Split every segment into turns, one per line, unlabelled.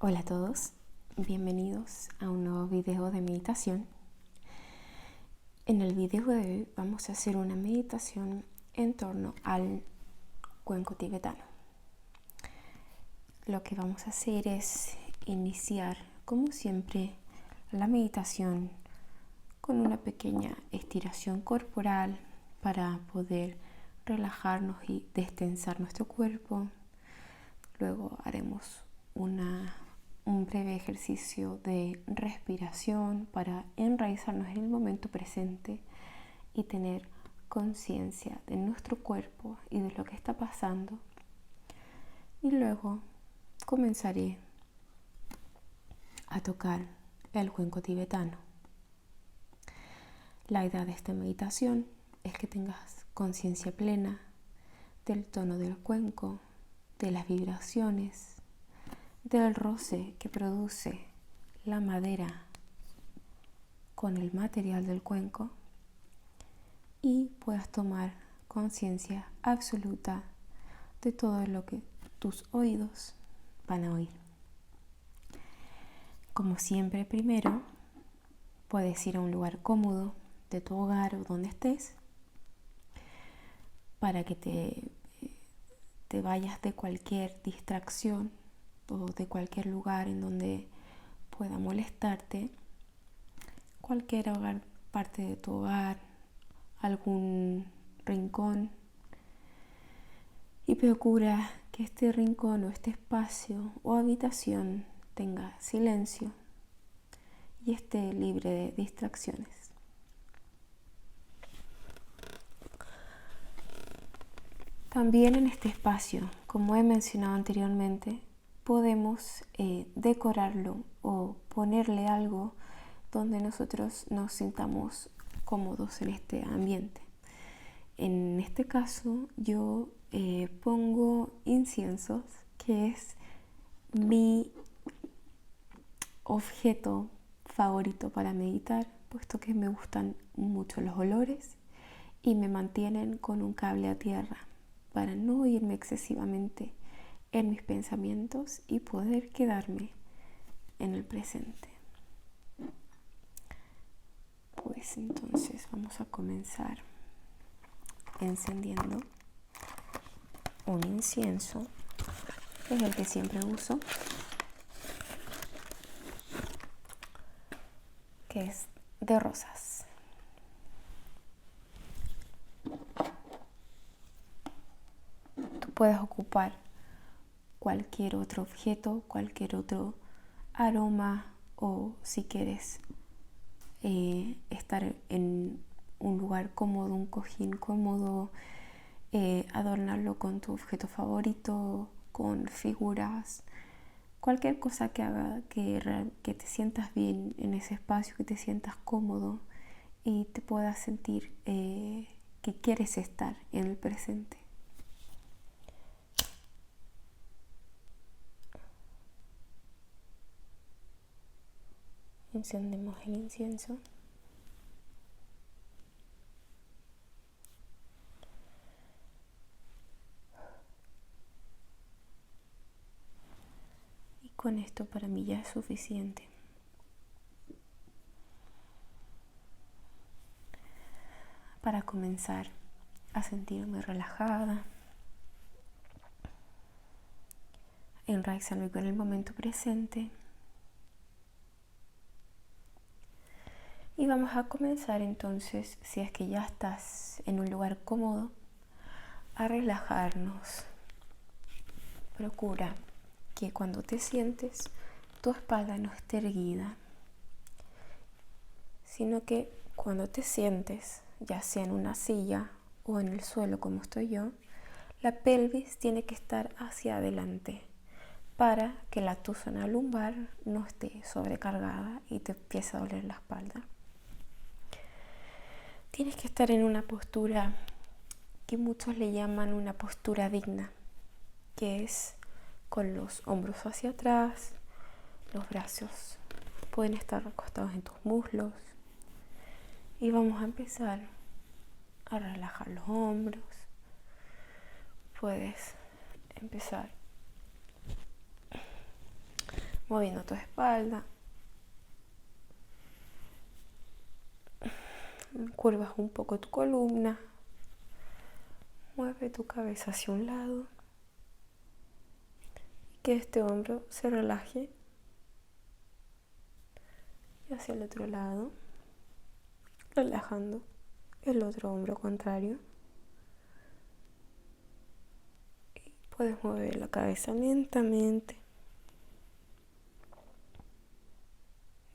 Hola a todos, bienvenidos a un nuevo video de meditación. En el video de hoy vamos a hacer una meditación en torno al cuenco tibetano. Lo que vamos a hacer es iniciar, como siempre, la meditación con una pequeña estiración corporal para poder relajarnos y destensar nuestro cuerpo. Luego haremos un breve ejercicio de respiración para enraizarnos en el momento presente y tener conciencia de nuestro cuerpo y de lo que está pasando. Y luego comenzaré a tocar el cuenco tibetano. La idea de esta meditación es que tengas conciencia plena del tono del cuenco, de las vibraciones, del roce que produce la madera con el material del cuenco y puedas tomar conciencia absoluta de todo lo que tus oídos van a oír. Como siempre, primero puedes ir a un lugar cómodo de tu hogar o donde estés para que te vayas de cualquier distracción o de cualquier lugar en donde pueda molestarte, cualquier parte de tu hogar, algún rincón, y procura que este rincón o este espacio o habitación tenga silencio y esté libre de distracciones. También en este espacio, como he mencionado anteriormente, podemos decorarlo o ponerle algo donde nosotros nos sintamos cómodos en este ambiente. En este caso yo pongo inciensos, que es mi objeto favorito para meditar, puesto que me gustan mucho los olores y me mantienen con un cable a tierra para no irme excesivamente en mis pensamientos y poder quedarme en el presente. Pues entonces vamos a comenzar encendiendo un incienso, que es el que siempre uso, que es de rosas. Tú puedes ocupar cualquier otro objeto, cualquier otro aroma, o si quieres estar en un lugar cómodo, un cojín cómodo, adornarlo con tu objeto favorito, con figuras, cualquier cosa que haga que te sientas bien en ese espacio, que te sientas cómodo y te puedas sentir que quieres estar en el presente. Encendemos el incienso. Y con esto para mí ya es suficiente. Para comenzar a sentirme relajada, enraizarme con el momento presente. Y vamos a comenzar entonces, si es que ya estás en un lugar cómodo, a relajarnos. Procura que cuando te sientes, tu espalda no esté erguida, sino que cuando te sientes, ya sea en una silla o en el suelo como estoy yo, la pelvis tiene que estar hacia adelante para que la tu zona lumbar no esté sobrecargada y te empiece a doler la espalda. Tienes que estar en una postura que muchos le llaman una postura digna, que es con los hombros hacia atrás, los brazos pueden estar recostados en tus muslos, y vamos a empezar a relajar los hombros. Puedes empezar moviendo tu espalda. Curvas un poco tu columna. Mueve tu cabeza hacia un lado. Que este hombro se relaje. Y hacia el otro lado. Relajando el otro hombro contrario. Y puedes mover la cabeza lentamente.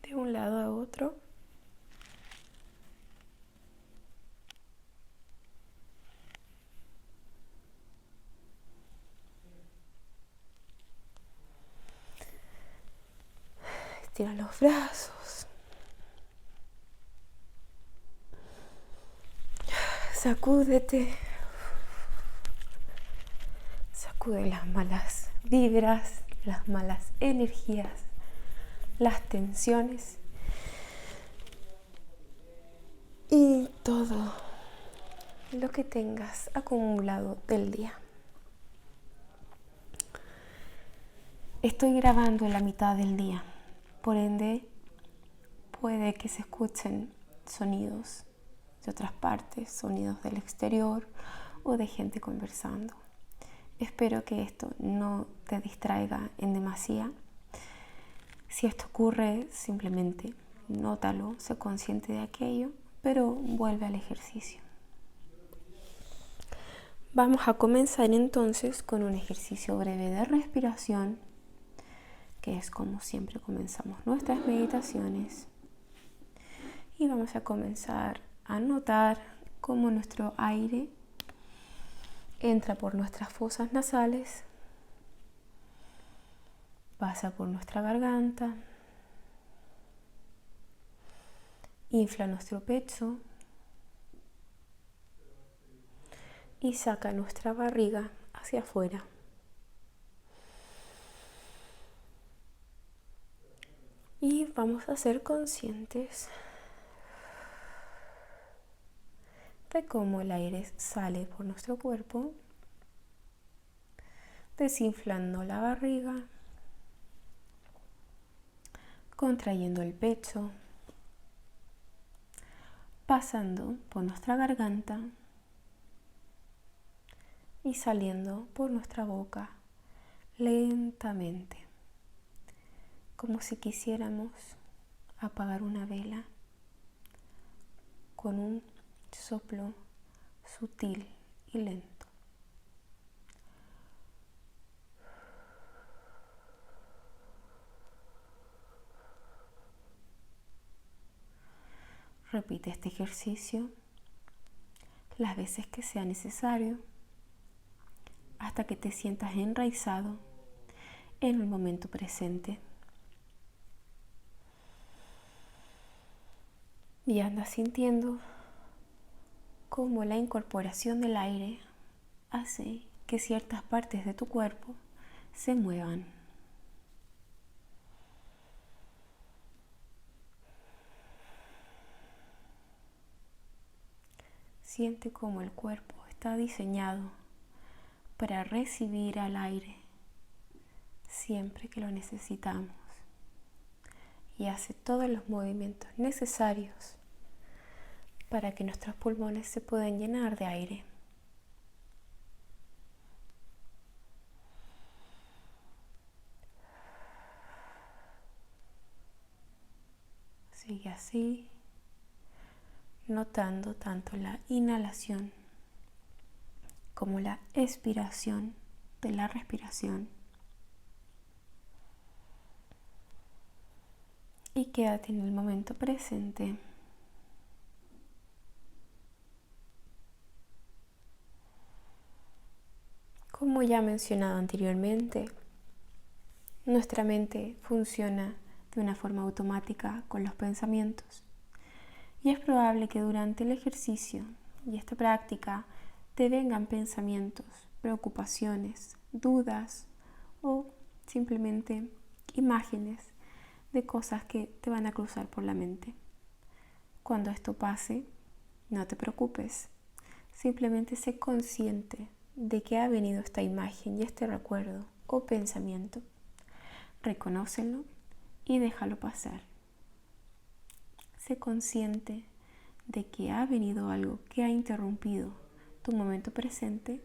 De un lado a otro. Estira los brazos. Sacúdete. Sacude las malas vibras, las malas energías, las tensiones y todo lo que tengas acumulado del día. Estoy grabando en la mitad del día, por ende puede que se escuchen sonidos de otras partes, sonidos del exterior o de gente conversando. Espero que esto no te distraiga en demasía. Si esto ocurre, simplemente nótalo, sé consciente de aquello, pero vuelve al ejercicio. Vamos a comenzar entonces con un ejercicio breve de respiración, que es como siempre comenzamos nuestras meditaciones. Y vamos a comenzar a notar cómo nuestro aire entra por nuestras fosas nasales, pasa por nuestra garganta, infla nuestro pecho y saca nuestra barriga hacia afuera. Y vamos a ser conscientes de cómo el aire sale por nuestro cuerpo, desinflando la barriga, contrayendo el pecho, pasando por nuestra garganta y saliendo por nuestra boca lentamente, como si quisiéramos apagar una vela con un soplo sutil y lento. Repite este ejercicio las veces que sea necesario hasta que te sientas enraizado en el momento presente. Y andas sintiendo cómo la incorporación del aire hace que ciertas partes de tu cuerpo se muevan. Siente cómo el cuerpo está diseñado para recibir al aire siempre que lo necesitamos y hace todos los movimientos necesarios para que nuestros pulmones se puedan llenar de aire. Sigue así, notando tanto la inhalación como la expiración de la respiración. Y quédate en el momento presente. Como ya mencionado anteriormente, nuestra mente funciona de una forma automática con los pensamientos. Y es probable que durante el ejercicio y esta práctica te vengan pensamientos, preocupaciones, dudas o simplemente imágenes de cosas que te van a cruzar por la mente. Cuando esto pase, no te preocupes, simplemente sé consciente de que ha venido esta imagen y este recuerdo o pensamiento. Reconócelo y déjalo pasar. Sé consciente de que ha venido algo que ha interrumpido tu momento presente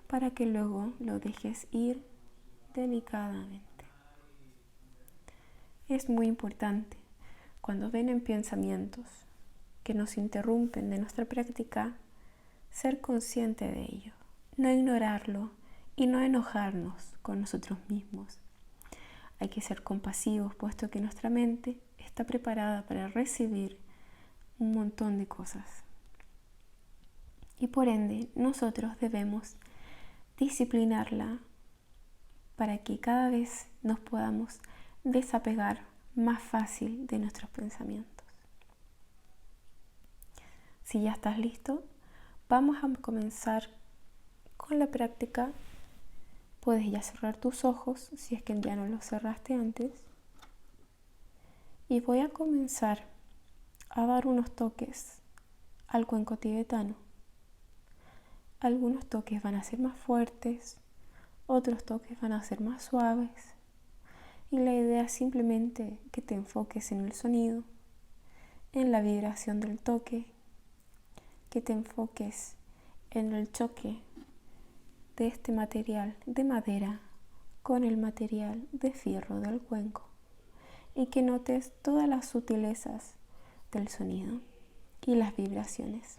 para que luego lo dejes ir delicadamente. Es muy importante cuando vienen pensamientos que nos interrumpen de nuestra práctica, ser consciente de ello, no ignorarlo y no enojarnos con nosotros mismos. Hay que ser compasivos, puesto que nuestra mente está preparada para recibir un montón de cosas. Y por ende, nosotros debemos disciplinarla para que cada vez nos podamos desapegar más fácil de nuestros pensamientos. Si ya estás listo, vamos a comenzar con la práctica. Puedes ya cerrar tus ojos si es que ya no los cerraste antes. Y voy a comenzar a dar unos toques al cuenco tibetano. Algunos toques van a ser más fuertes, otros toques van a ser más suaves. Y la idea es simplemente que te enfoques en el sonido, en la vibración del toque, que te enfoques en el choque de este material de madera con el material de fierro del cuenco y que notes todas las sutilezas del sonido y las vibraciones.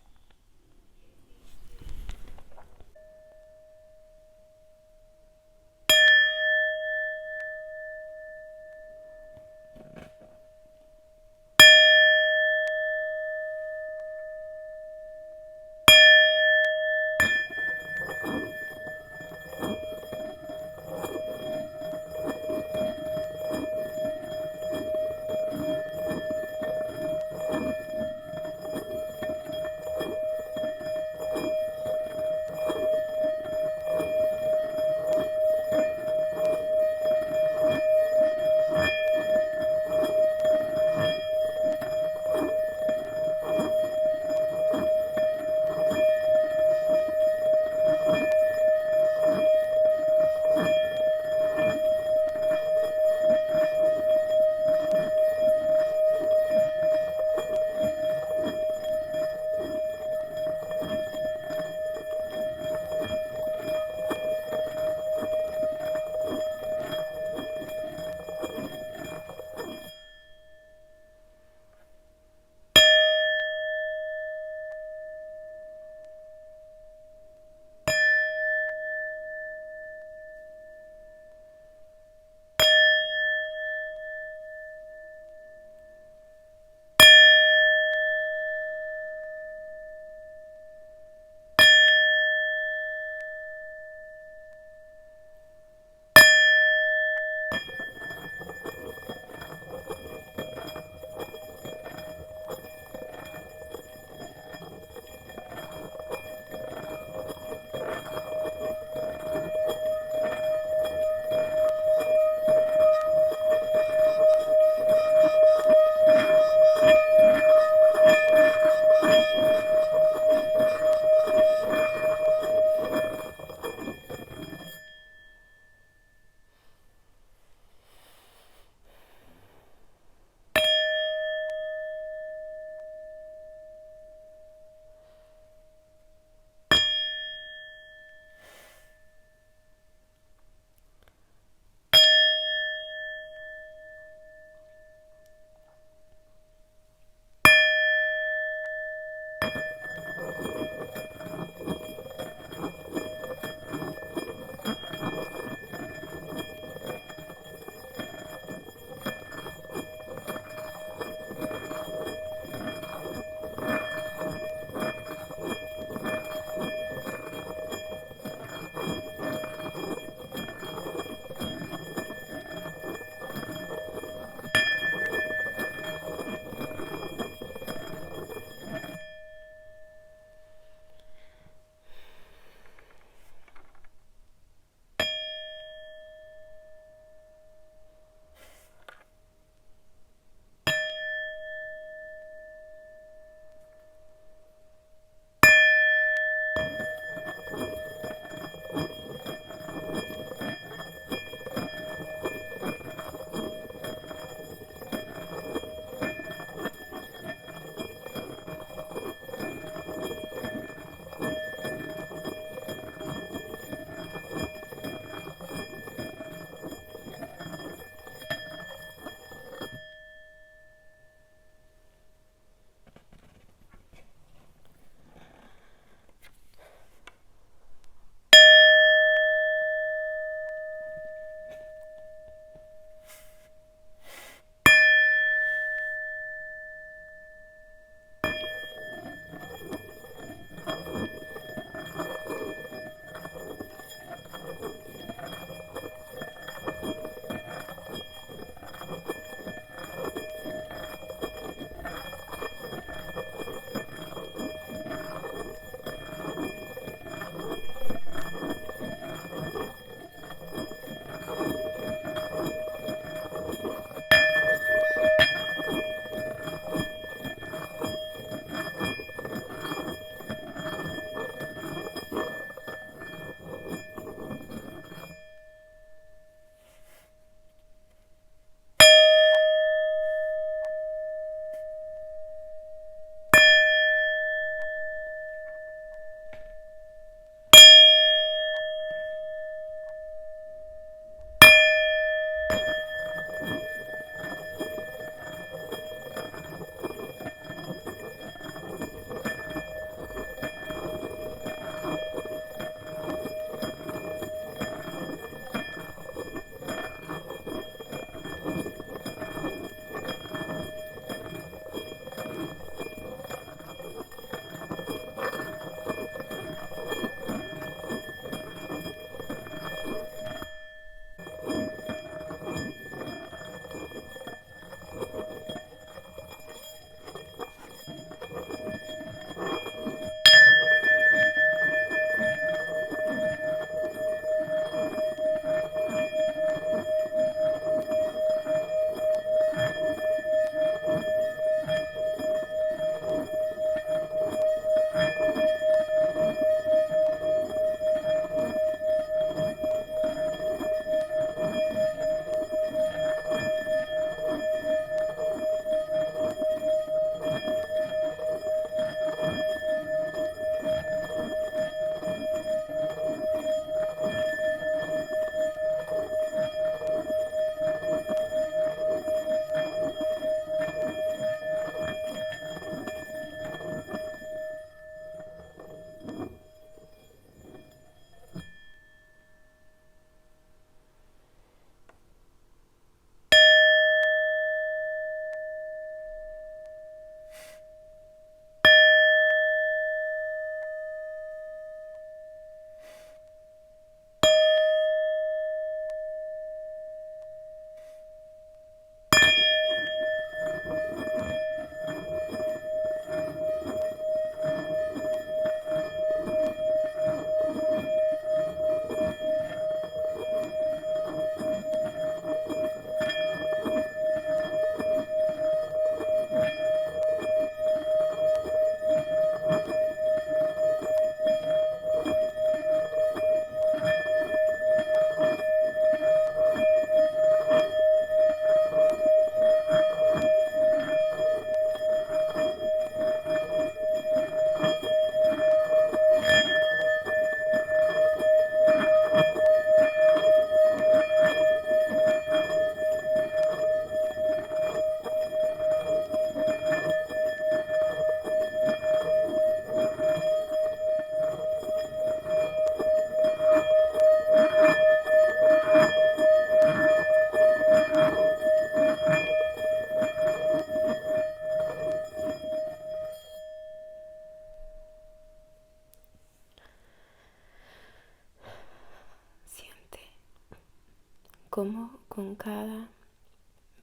cómo con cada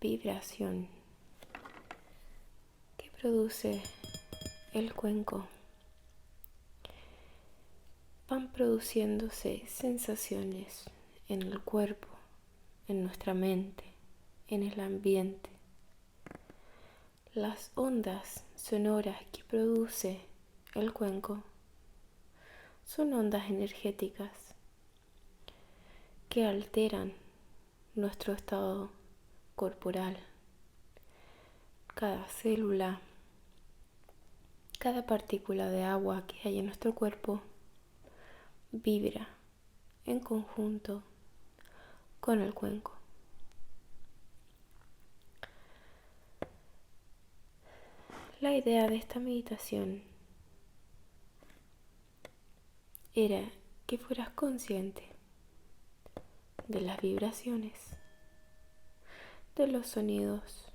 vibración que produce el cuenco van produciéndose sensaciones en el cuerpo, en nuestra mente, en el ambiente. Las ondas sonoras que produce el cuenco son ondas energéticas que alteran nuestro estado corporal. Cada célula, cada partícula de agua que hay en nuestro cuerpo vibra en conjunto con el cuenco. La idea de esta meditación era que fueras consciente de las vibraciones, de los sonidos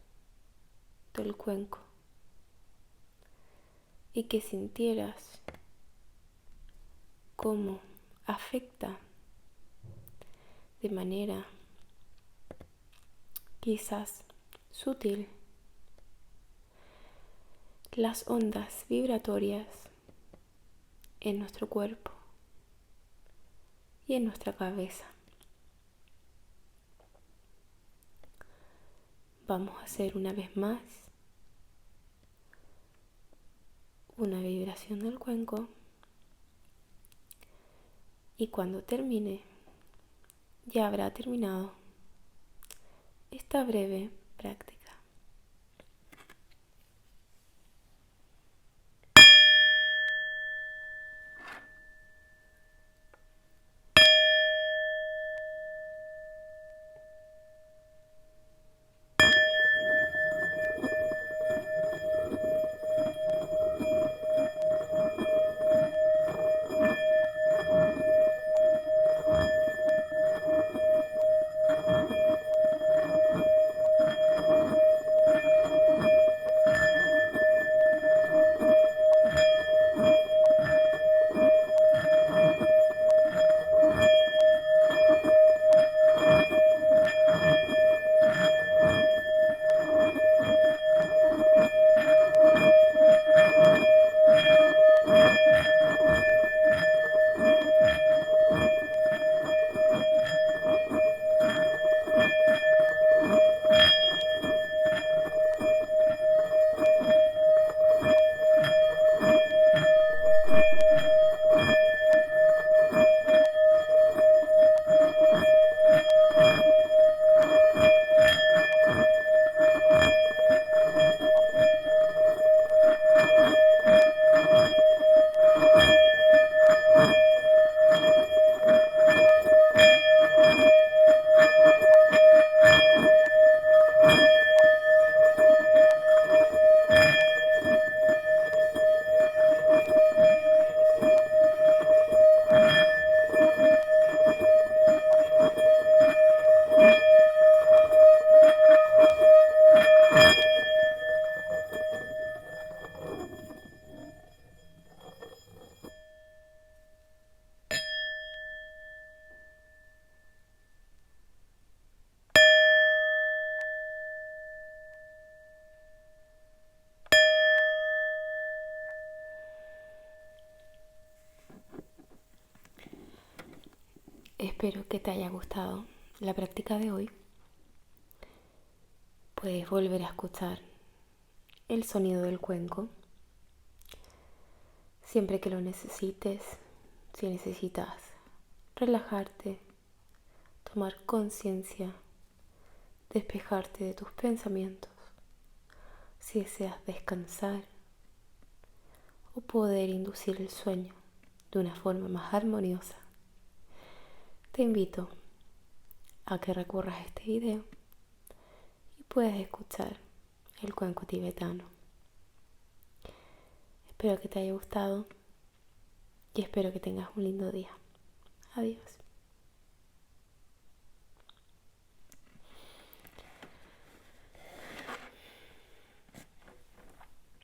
del cuenco y que sintieras cómo afecta de manera quizás sutil las ondas vibratorias en nuestro cuerpo y en nuestra cabeza. Vamos a hacer una vez más una vibración del cuenco y cuando termine ya habrá terminado esta breve práctica. Espero que te haya gustado la práctica de hoy. Puedes volver a escuchar el sonido del cuenco siempre que lo necesites. Si necesitas relajarte, tomar conciencia, despejarte de tus pensamientos, si deseas descansar o poder inducir el sueño de una forma más armoniosa, te invito a que recurras a este video y puedas escuchar el cuenco tibetano. Espero que te haya gustado y espero que tengas un lindo día. Adiós.